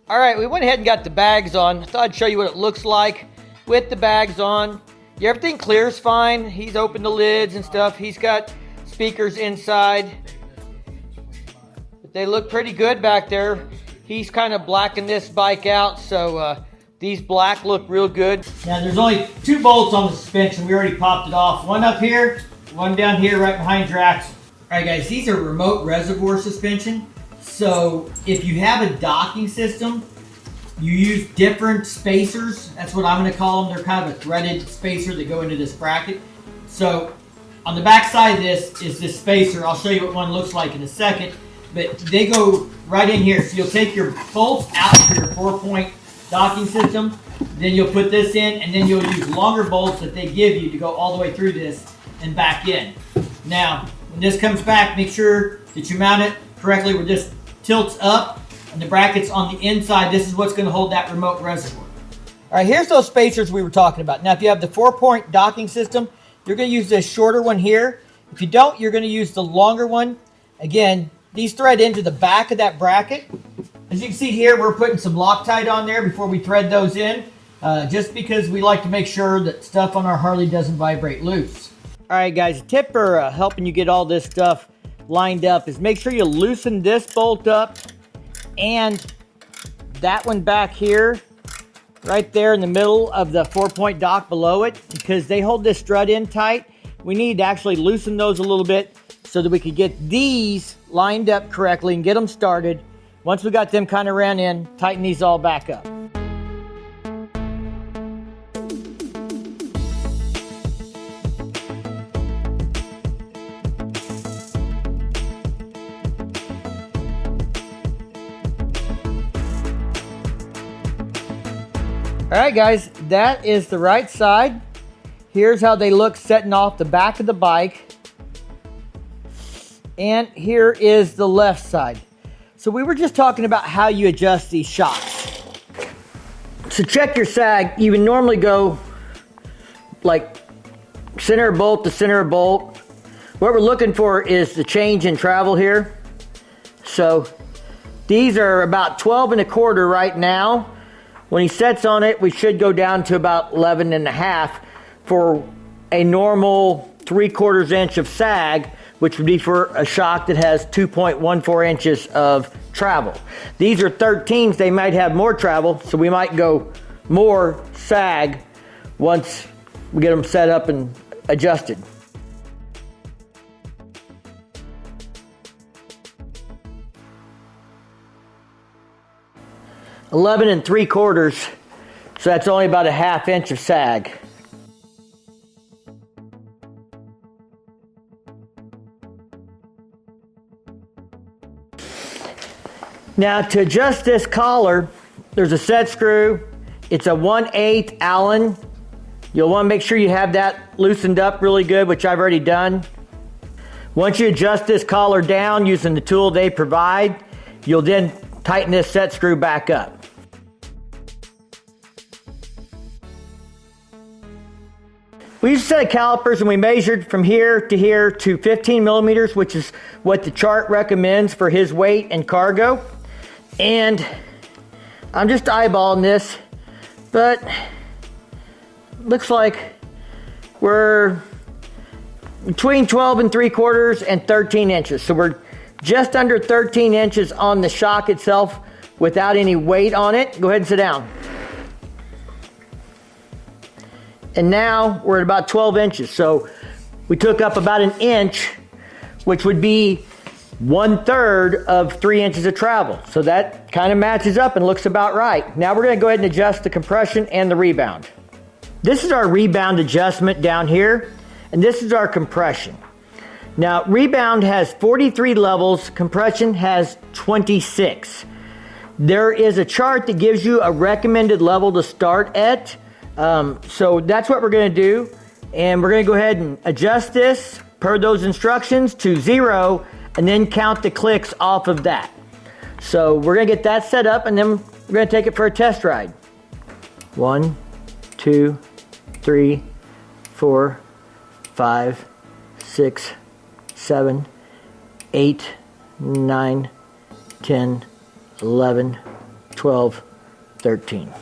All right, we went ahead and got the bags on. I thought I'd show you what it looks like with the bags on. Yeah, everything clears fine. He's opened the lids and stuff. He's got speakers inside. But they look pretty good back there. He's kind of blacking this bike out, so these black look real good. Now there's only 2 bolts on the suspension. We already popped it off. One up here, one down here right behind your axle. All right guys, these are remote reservoir suspension. So if you have a docking system, you use different spacers. That's what I'm going to call them. They're kind of a threaded spacer that go into this bracket. So on the back side of this is this spacer. I'll show you what one looks like in a second. But they go right in here. So you'll take your bolts out for your 4-point docking system. Then you'll put this in, and then you'll use longer bolts that they give you to go all the way through this and back in. Now, when this comes back, make sure that you mount it correctly where this tilts up and the bracket's on the inside. This is what's going to hold that remote reservoir. All right, here's those spacers we were talking about. Now, if you have the 4-point docking system, you're going to use this shorter one here. If you don't, you're going to use the longer one. Again, these thread into the back of that bracket. As you can see here, we're putting some Loctite on there before we thread those in, just because we like to make sure that stuff on our Harley doesn't vibrate loose. All right, guys, a tip for helping you get all this stuff lined up is make sure you loosen this bolt up and that one back here, right there in the middle of the 4-point dock below it, because they hold this strut in tight. We need to actually loosen those a little bit so that we could get these lined up correctly and get them started. Once we got them kind of ran in, tighten these all back up. All right, guys, that is the right side. Here's how they look setting off the back of the bike. And here is the left side. So we were just talking about how you adjust these shocks. To check your sag, you would normally go like center of bolt to center of bolt. What we're looking for is the change in travel here. So these are about 12 1/4 right now. When he sets on it, we should go down to about 11 1/2 for a normal 3/4 inch of sag, which would be for a shock that has 2.14 inches of travel. These are 13s, they might have more travel, so we might go more sag once we get them set up and adjusted. $11 3/4, so that's only about a 1/2 inch of sag. Now to adjust this collar, there's a set screw. It's a 1/8 Allen. You'll want to make sure you have that loosened up really good, which I've already done. Once you adjust this collar down using the tool they provide, you'll then tighten this set screw back up. We used a set of calipers and we measured from here to 15 millimeters, which is what the chart recommends for his weight and cargo. And I'm just eyeballing this, but looks like we're between 12 3/4 and 13 inches. So we're just under 13 inches on the shock itself without any weight on it. Go ahead and sit down. And now we're at about 12 inches. So we took up about 1 inch, which would be 1/3 of 3 inches of travel. So that kind of matches up and looks about right. Now we're going to go ahead and adjust the compression and the rebound. This is our rebound adjustment down here, and this is our compression. Now rebound has 43 levels, compression has 26. There is a chart that gives you a recommended level to start at. So that's what we're going to do, and we're going to go ahead and adjust this per those instructions to 0 and then count the clicks off of that. So we're going to get that set up and then we're going to take it for a test ride. 1, 2, 3, 4, 5, 6, 7, 8, 9, 10, 11, 12, 13.